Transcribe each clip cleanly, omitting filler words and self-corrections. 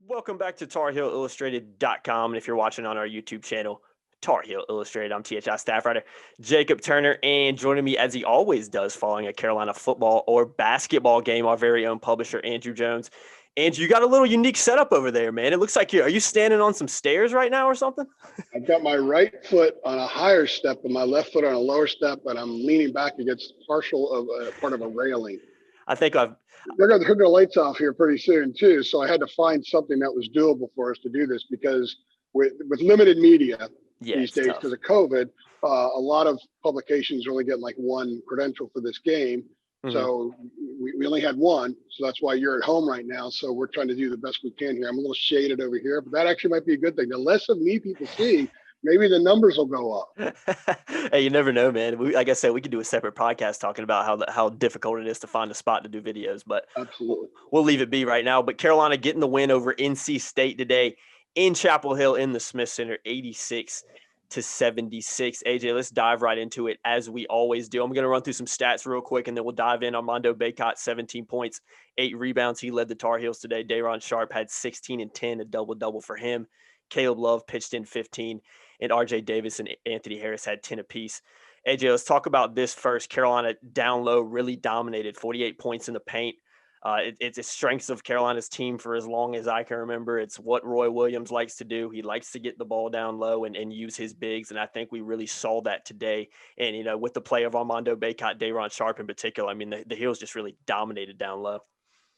Welcome back to TarHeelIllustrated.com. And if you're watching on our YouTube channel, Tar Heel Illustrated, I'm THI staff writer Jacob Turner. And joining me, as he always does, following a Carolina football or basketball game, our very own publisher, Andrew Jones. Andrew, you got a little unique setup over there, man. It looks like are you standing on some stairs right now or something? I've got my right foot on a higher step and my left foot on a lower step, and I'm leaning back against partial of a part of a railing. I think They're going to turn the lights off here pretty soon too, so I had to find something that was doable for us to do this because with limited media these days tough. because of COVID, a lot of publications only get like one credential for this game. Mm-hmm. So we only had one, so that's why you're at home right now. So we're trying to do the best we can here. I'm a little shaded over here, but that actually might be a good thing. The less of me people see, maybe the numbers will go up. Hey, you never know, man. Like I said, we could do a separate podcast talking about how difficult it is to find a spot to do videos, but Absolutely, we'll leave it be right now. But Carolina getting the win over NC State today in Chapel Hill in the Smith Center, 86-76. AJ, let's dive right into it as we always do. I'm going to run through some stats real quick, and then we'll dive in. Armando Baycon, 17 points, 8 rebounds. He led the Tar Heels today. Day'Ron Sharpe had 16 and 10, a double-double for him. Caleb Love pitched in 15, and RJ Davis and Anthony Harris had 10 apiece. AJ, let's talk about this first. Carolina down low really dominated, 48 points in the paint. It's the strengths of Carolina's team for as long as I can remember. It's what Roy Williams likes to do. He likes to get the ball down low and use his bigs, and I think we really saw that today. And, with the play of Armando Baycon, Day'Ron Sharpe in particular, I mean, the Heels just really dominated down low.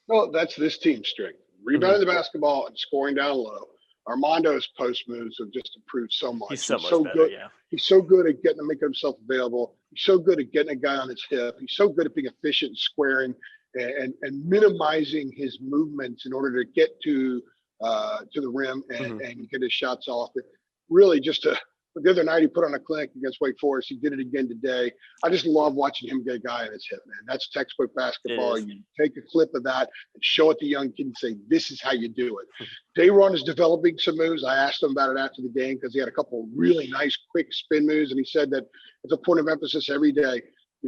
Well, that's this team's strength. Rebounding the basketball and scoring down low. Armando's post moves have just improved so much. He's so much better, good. Yeah. He's so good at making himself available. He's so good at getting a guy on his hip. He's so good at being efficient and squaring and minimizing his movements in order to get to the rim and get his shots off. It really the other night he put on a clinic against Wake Forest. He did it again today. I just love watching him get a guy on his hip, man. That's textbook basketball. You take a clip of that and show it to young kids and say, this is how you do it. Day'Ron is developing some moves. I asked him about it after the game because he had a couple of really nice quick spin moves, and he said that it's a point of emphasis every day.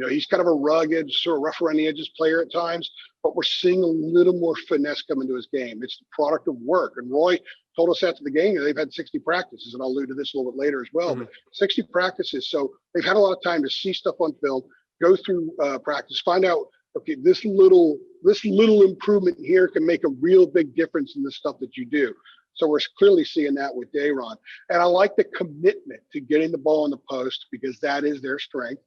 He's kind of a rugged, sort of rough around the edges player at times, but we're seeing a little more finesse come into his game. It's the product of work. And Roy told us after the game that they've had 60 practices, and I'll allude to this a little bit later as well, but 60 practices. So they've had a lot of time to see stuff on film, go through practice, find out, okay, this little improvement here can make a real big difference in the stuff that you do. So we're clearly seeing that with Day'Ron. And I like the commitment to getting the ball in the post because that is their strength.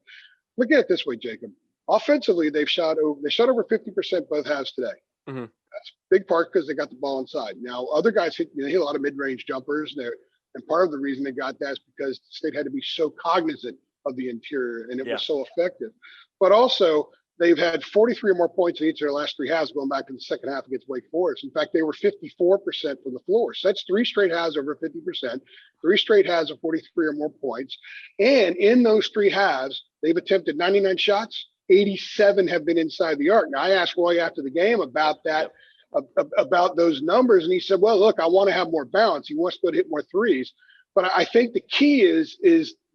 Look at it this way, Jacob. Offensively, they shot over 50% both halves today. That's a big part because they got the ball inside. Now, other guys hit a lot of mid-range jumpers, and part of the reason they got that is because the State had to be so cognizant of the interior, and it was so effective. But also, they've had 43 or more points in each of their last 3 halves going back in the second half against Wake Forest. In fact, they were 54% from the floor. So that's 3 straight halves over 50%, 3 straight halves of 43 or more points. And in those 3 halves, they've attempted 99 shots. 87 have been inside the arc. Now, I asked Roy after the game about that, about those numbers, and he said, well, look, I want to have more balance. He wants to hit more threes. But I think the key is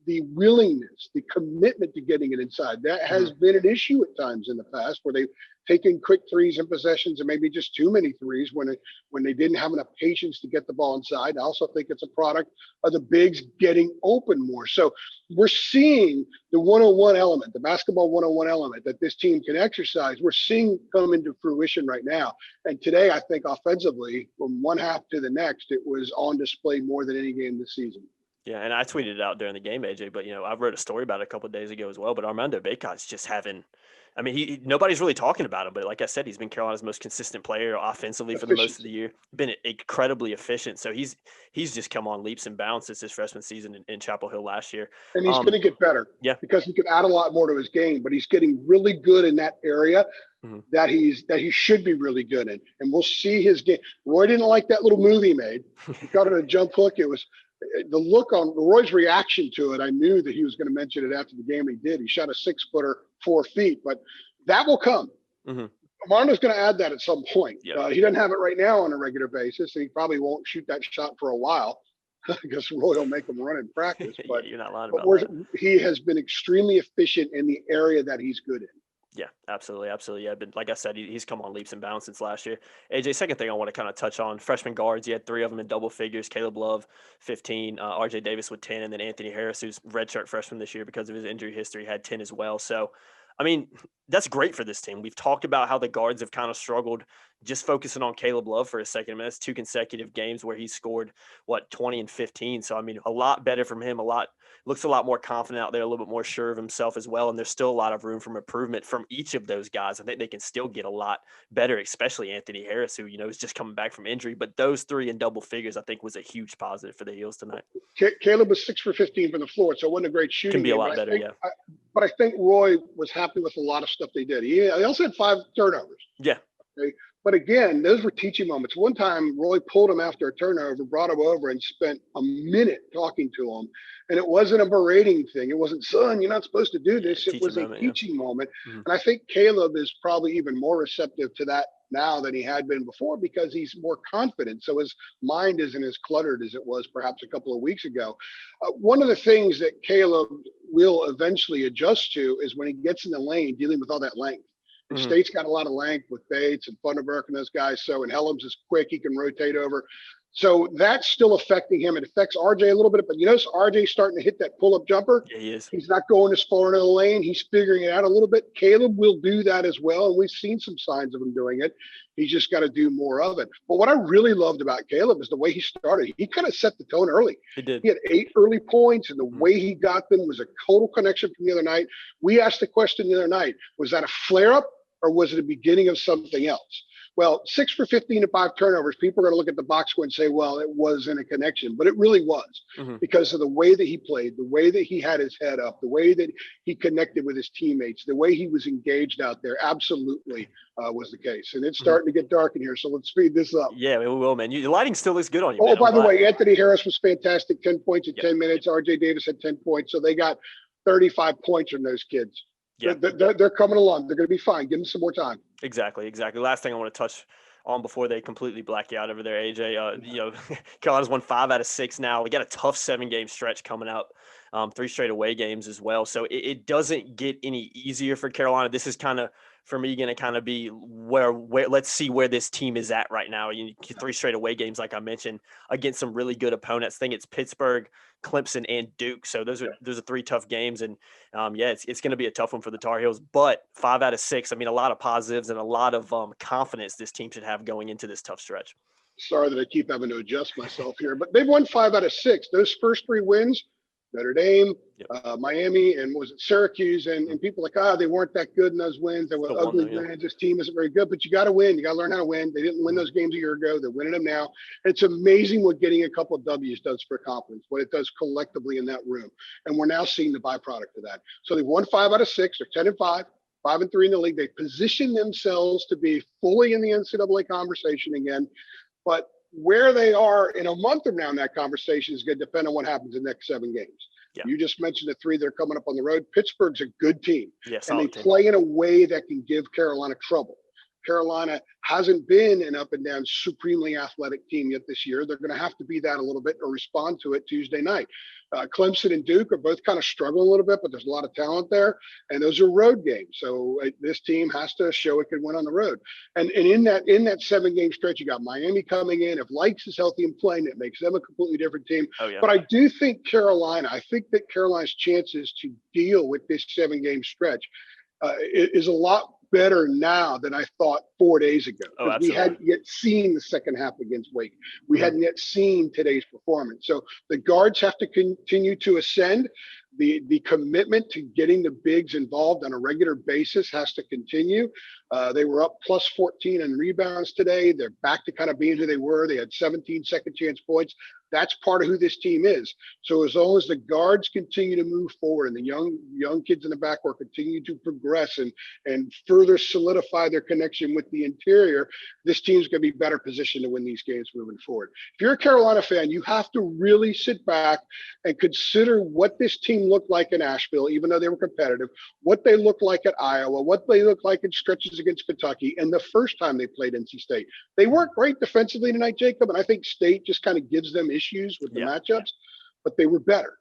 the willingness, the commitment to getting it inside. That has been an issue at times in the past where they've taken quick threes in possessions and maybe just too many threes when they didn't have enough patience to get the ball inside. I also think it's a product of the bigs getting open more. So we're seeing the 101 element, the basketball 101 element that this team can exercise. We're seeing come into fruition right now. And today, I think offensively, from one half to the next, it was on display more than any game this season. Yeah, and I tweeted it out during the game, AJ, but, I wrote a story about it a couple of days ago as well, but Armando Baycon's just nobody's really talking about him, but like I said, he's been Carolina's most consistent player offensively for the most of the year, been incredibly efficient. So he's just come on leaps and bounds since his freshman season in Chapel Hill last year. And he's going to get better because he can add a lot more to his game, but he's getting really good in that area that he should be really good in. And we'll see his game. Roy didn't like that little move he made. He got it a jump hook. It was the look on Roy's reaction to it. I knew that he was going to mention it after the game. He did. He shot a 6-footer, 4 feet, but that will come. Armando's going to add that at some point. He doesn't have it right now on a regular basis, and he probably won't shoot that shot for a while because Roy will make him run in practice. But you're not lying about that. He has been extremely efficient in the area that he's good in. Yeah, absolutely, absolutely. Yeah, but like I said, he's come on leaps and bounds since last year. AJ, second thing I want to kind of touch on freshman guards. You had three of them in double figures. Caleb Love, 15. RJ Davis with 10, and then Anthony Harris, who's redshirt freshman this year because of his injury history, had 10 as well. So, I mean, that's great for this team. We've talked about how the guards have kind of struggled. Just focusing on Caleb Love for a second, I mean, that's two consecutive games where he scored 20 and 15. So I mean, a lot better from him. Looks a lot more confident out there, a little bit more sure of himself as well. And there's still a lot of room for improvement from each of those guys. I think they can still get a lot better, especially Anthony Harris, who, is just coming back from injury. But those three in double figures, I think, was a huge positive for the Heels tonight. Caleb was 6 for 15 from the floor, so it wasn't a great shooting Can be a game, lot better, yeah. But I think Roy was happy with a lot of stuff they did. He also had 5 turnovers. Yeah. Okay? But again, those were teaching moments. One time, Roy pulled him after a turnover, brought him over, and spent a minute talking to him. And it wasn't a berating thing. It wasn't, son, you're not supposed to do this. It was a teaching moment. Mm-hmm. And I think Caleb is probably even more receptive to that now than he had been before because he's more confident. So his mind isn't as cluttered as it was perhaps a couple of weeks ago. One of the things that Caleb will eventually adjust to is when he gets in the lane, dealing with all that length. And mm-hmm. State's got a lot of length with Bates and Funderburk and those guys. So, and Helms is quick. He can rotate over. So that's still affecting him. It affects RJ a little bit, but notice RJ's starting to hit that pull-up jumper. Yeah, he is. He's not going as far into the lane. He's figuring it out a little bit. Caleb will do that as well, and we've seen some signs of him doing it. He's just got to do more of it. But what I really loved about Caleb is the way he started. He kind of set the tone early. He did. He had 8 early points, and the way he got them was a total connection from the other night. We asked the question the other night, was that a flare-up or was it the beginning of something else? Well, 6 for 15 and 5 turnovers, people are going to look at the box score and say, well, it wasn't a connection, but it really was because of the way that he played, the way that he had his head up, the way that he connected with his teammates, the way he was engaged out there absolutely was the case. And it's starting to get dark in here, so let's speed this up. Yeah, we will, man. The lighting still looks good on you, man. Oh, by the way, Anthony Harris was fantastic, 10 points in 10 minutes. RJ Davis had 10 points, so they got 35 points from those kids. Yeah. They're coming along. They're going to be fine. Give them some more time. Exactly. Last thing I want to touch on before they completely black you out over there, AJ. Carolina's won 5 out of 6 now. We got a tough 7-game stretch coming up, 3 straight away games as well. So it doesn't get any easier for Carolina. This is kind of, for me, going to kind of be where let's see where this team is at right now. 3 straight away games, like I mentioned, against some really good opponents. I think it's Pittsburgh, Clemson, and Duke. So those are 3 tough games. And it's going to be a tough one for the Tar Heels, but 5 out of 6, I mean, a lot of positives and a lot of confidence this team should have going into this tough stretch. Sorry that I keep having to adjust myself here, but they've won 5 out of 6. Those first 3 wins, Notre Dame, Miami, and was it Syracuse? And people like, they weren't that good in those wins. They were ugly wins. This team isn't very good, but you got to win. You got to learn how to win. They didn't win those games a year ago. They're winning them now. It's amazing what getting a couple of W's does for confidence, what it does collectively in that room. And we're now seeing the byproduct of that. So they've won 5 out of 6. They're 10 and 5, 5 and 3 in the league. They position themselves to be fully in the NCAA conversation again. But where they are in a month from now in that conversation is going to depend on what happens in the next 7 games. Yeah. You just mentioned the 3 that are coming up on the road. Pittsburgh's a good team, and they play in a way that can give Carolina trouble. Carolina hasn't been an up and down supremely athletic team yet this year. They're going to have to be that a little bit or respond to it Tuesday night. Clemson and Duke are both kind of struggling a little bit, but there's a lot of talent there, and those are road games. So this team has to show it can win on the road. And in that 7-game stretch, you got Miami coming in. If Likes is healthy and playing, it makes them a completely different team. Oh, yeah. But I do think I think that Carolina's chances to deal with this 7-game stretch is a lot better now than I thought 4 days ago. We hadn't yet seen the second half against Wake. We hadn't yet seen today's performance. So the guards have to continue to ascend. The commitment to getting the bigs involved on a regular basis has to continue. They were up plus 14 in rebounds today. They're back to kind of being who they were. They had 17 second chance points. That's part of who this team is. So as long as the guards continue to move forward and the young kids in the backcourt continue to progress and further solidify their connection with the interior, this team's going to be better positioned to win these games moving forward. If you're a Carolina fan, you have to really sit back and consider what this team looked like in Asheville, even though they were competitive, what they looked like at Iowa, what they looked like in stretches against Kentucky, and the first time they played NC State. They weren't great defensively tonight, Jacob, and I think State just kind of gives them issues with the matchups, but they were better.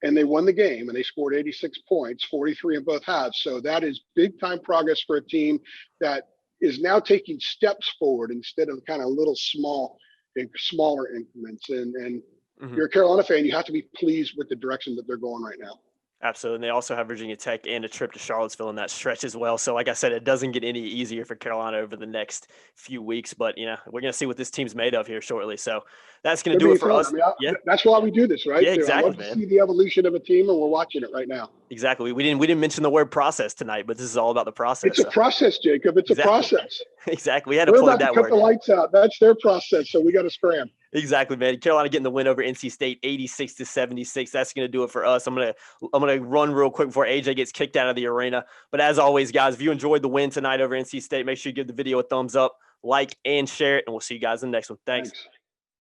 and they won the game, and they scored 86 points, 43 in both halves. So that is big time progress for a team that is now taking steps forward instead of kind of little smaller increments. And you're a Carolina fan, you have to be pleased with the direction that they're going right now. Absolutely. And they also have Virginia Tech and a trip to Charlottesville in that stretch as well. So like I said, it doesn't get any easier for Carolina over the next few weeks, but we're going to see what this team's made of here shortly. So that's going to do it for us. That's why we do this, right? Yeah, exactly. I love to see the evolution of a team, and we're watching it right now. Exactly. We didn't mention the word process tonight, but this is all about the process. It's a process, Jacob. It's a process. Exactly. We had to plug that word. Cut the lights out. That's their process. So we got to scram. Exactly, man. Carolina getting the win over NC State, 86-76. That's going to do it for us. I'm gonna run real quick before AJ gets kicked out of the arena. But as always, guys, if you enjoyed the win tonight over NC State, make sure you give the video a thumbs up, like, and share it, and we'll see you guys in the next one. Thanks.